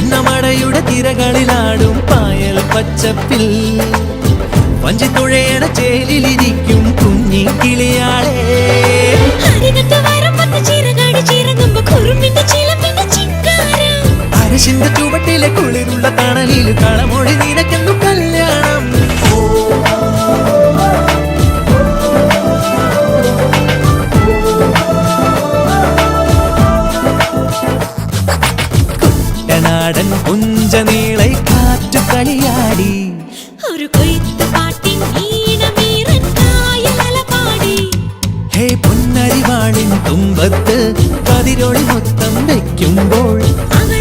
പുന്നമടയുടെ തിരകളിലാടും പായൽ പച്ചപ്പിൽ വഞ്ചിത്തുഴയണ ചേലിലിരിക്കും കുഞ്ഞി കിളിയാളെ. അരശിന്റെ ചുവട്ടിലെ കുളിരുള്ള തണലിൽ കളമൊഴി നിനക്കെന്നു കല്യാണം. കുട്ടനാടൻ പുഞ്ചനീളെ കാറ്റു കളിയാടി ഒരു കൊയ്ത്ത് പാട്ടിൻ ഈണമീറൻ കായലല പാടി. ഹേ പൊന്നരിവാളിൻ തുമ്പത്ത് കതിരൊളി മൊത്തം വയ്ക്കുമ്പോൾ അവൾ